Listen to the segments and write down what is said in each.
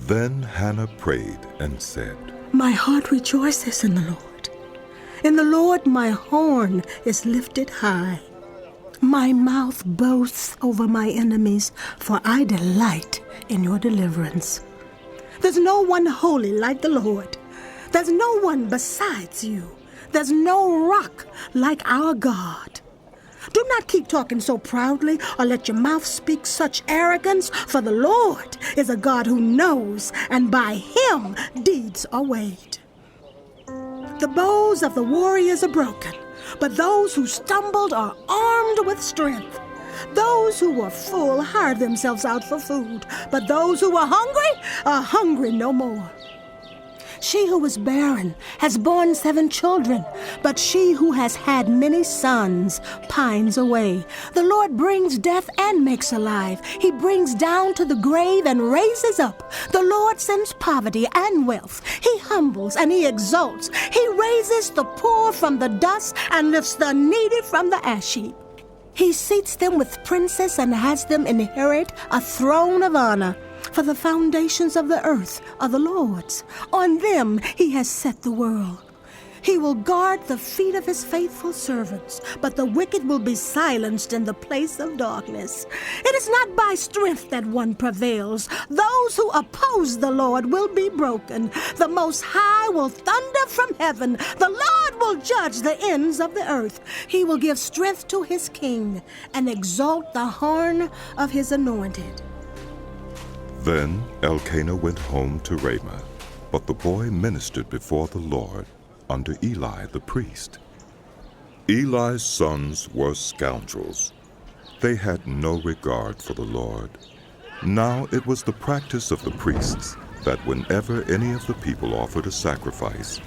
Then Hannah prayed and said, My heart rejoices in the Lord. In the Lord my horn is lifted high. My mouth boasts over my enemies, for I delight in your deliverance. There's no one holy like the Lord. There's no one besides you. There's no rock like our God. Do not keep talking so proudly or let your mouth speak such arrogance, for the Lord is a God who knows, and by him deeds are weighed. The bows of the warriors are broken, but those who stumbled are armed with strength. Those who were full hired themselves out for food, but those who were hungry are hungry no more. She who was barren has borne 7 children, but she who has had many sons pines away. The Lord brings death and makes alive. He brings down to the grave and raises up. The Lord sends poverty and wealth. He humbles and he exalts. He raises the poor from the dust and lifts the needy from the ash heap. He seats them with princes and has them inherit a throne of honor. For the foundations of the earth are the Lord's. On them he has set the world. He will guard the feet of his faithful servants, but the wicked will be silenced in the place of darkness. It is not by strength that one prevails. Those who oppose the Lord will be broken. The Most High will thunder from heaven. The Lord will judge the ends of the earth. He will give strength to his king and exalt the horn of his anointed. Then Elkanah went home to Ramah, but the boy ministered before the Lord under Eli the priest. Eli's sons were scoundrels. They had no regard for the Lord. Now it was the practice of the priests that whenever any of the people offered a sacrifice,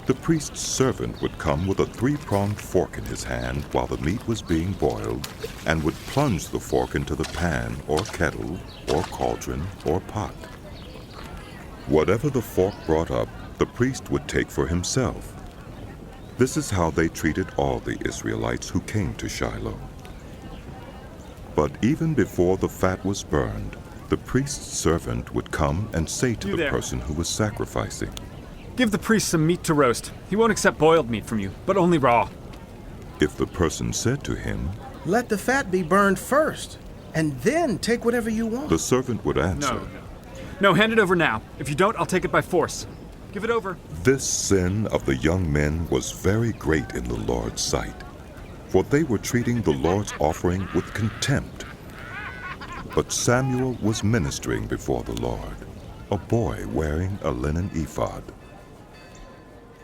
the priest's servant would come with a 3-pronged fork in his hand while the meat was being boiled, and would plunge the fork into the pan or kettle or cauldron or pot. Whatever the fork brought up, the priest would take for himself. This is how they treated all the Israelites who came to Shiloh. But even before the fat was burned, the priest's servant would come and say to the person who was sacrificing, Give the priest some meat to roast. He won't accept boiled meat from you, but only raw. If the person said to him, Let the fat be burned first, and then take whatever you want, the servant would answer, No, hand it over now. If you don't, I'll take it by force. Give it over. This sin of the young men was very great in the Lord's sight, for they were treating the Lord's offering with contempt. But Samuel was ministering before the Lord, a boy wearing a linen ephod.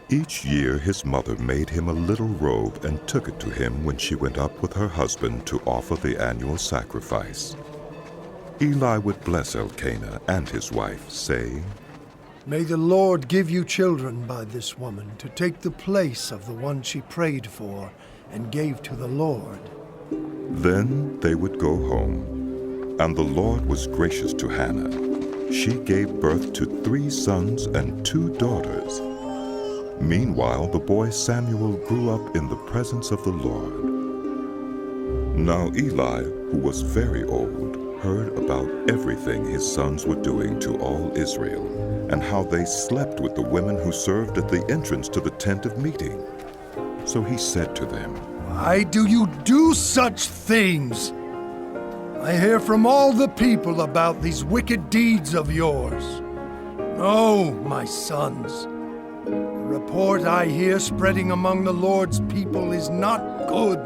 Each year his mother made him a little robe and took it to him when she went up with her husband to offer the annual sacrifice. Eli would bless Elkanah and his wife, saying, May the Lord give you children by this woman to take the place of the one she prayed for and gave to the Lord. Then they would go home, and the Lord was gracious to Hannah. She gave birth to 3 sons and 2 daughters. Meanwhile, the boy Samuel grew up in the presence of the Lord. Now Eli, who was very old, heard about everything his sons were doing to all Israel, and how they slept with the women who served at the entrance to the tent of meeting. So he said to them, Why do you do such things? I hear from all the people about these wicked deeds of yours. No, my sons. The report I hear spreading among the Lord's people is not good.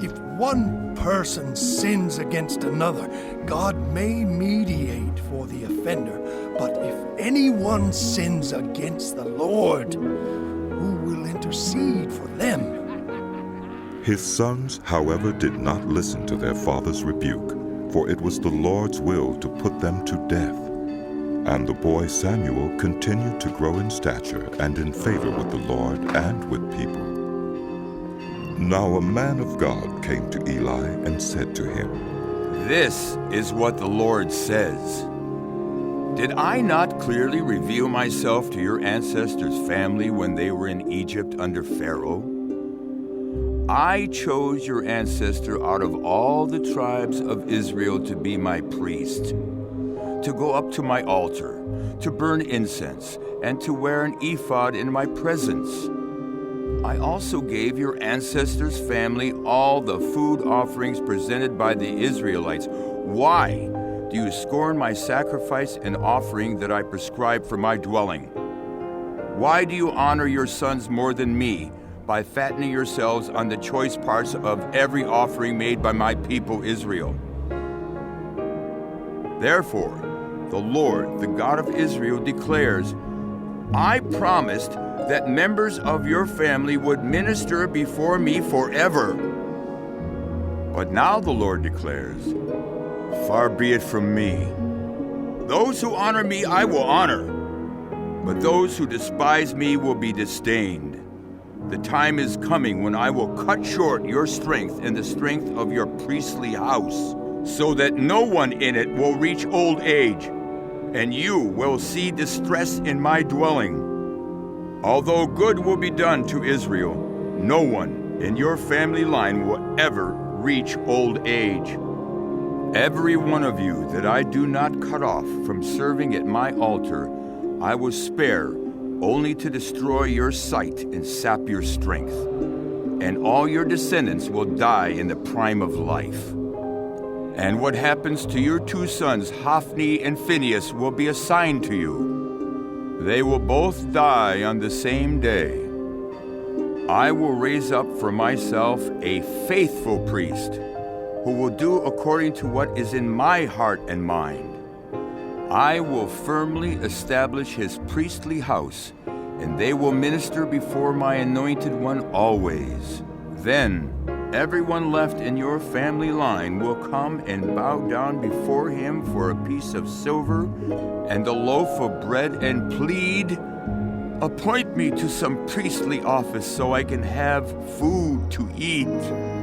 If one person sins against another, God may mediate for the offender. But if anyone sins against the Lord, who will intercede for them? His sons, however, did not listen to their father's rebuke, for it was the Lord's will to put them to death. And the boy Samuel continued to grow in stature and in favor with the Lord and with people. Now a man of God came to Eli and said to him, This is what the Lord says. Did I not clearly reveal myself to your ancestors' family when they were in Egypt under Pharaoh? I chose your ancestor out of all the tribes of Israel to be my priest. to go up to my altar, to burn incense, and to wear an ephod in my presence. I also gave your ancestors' family all the food offerings presented by the Israelites. Why do you scorn my sacrifice and offering that I prescribed for my dwelling? Why do you honor your sons more than me by fattening yourselves on the choice parts of every offering made by my people Israel? Therefore, the Lord, the God of Israel, declares, I promised that members of your family would minister before me forever. But now the Lord declares, far be it from me. Those who honor me I will honor, but those who despise me will be disdained. The time is coming when I will cut short your strength and the strength of your priestly house, so that no one in it will reach old age, and you will see distress in my dwelling. Although good will be done to Israel, no one in your family line will ever reach old age. Every one of you that I do not cut off from serving at my altar, I will spare, only to destroy your sight and sap your strength. And all your descendants will die in the prime of life. And what happens to your two sons, Hophni and Phinehas, will be a sign to you. They will both die on the same day. I will raise up for myself a faithful priest who will do according to what is in my heart and mind. I will firmly establish his priestly house, and they will minister before my anointed one always. Then everyone left in your family line will come and bow down before him for a piece of silver and a loaf of bread and plead, appoint me to some priestly office so I can have food to eat.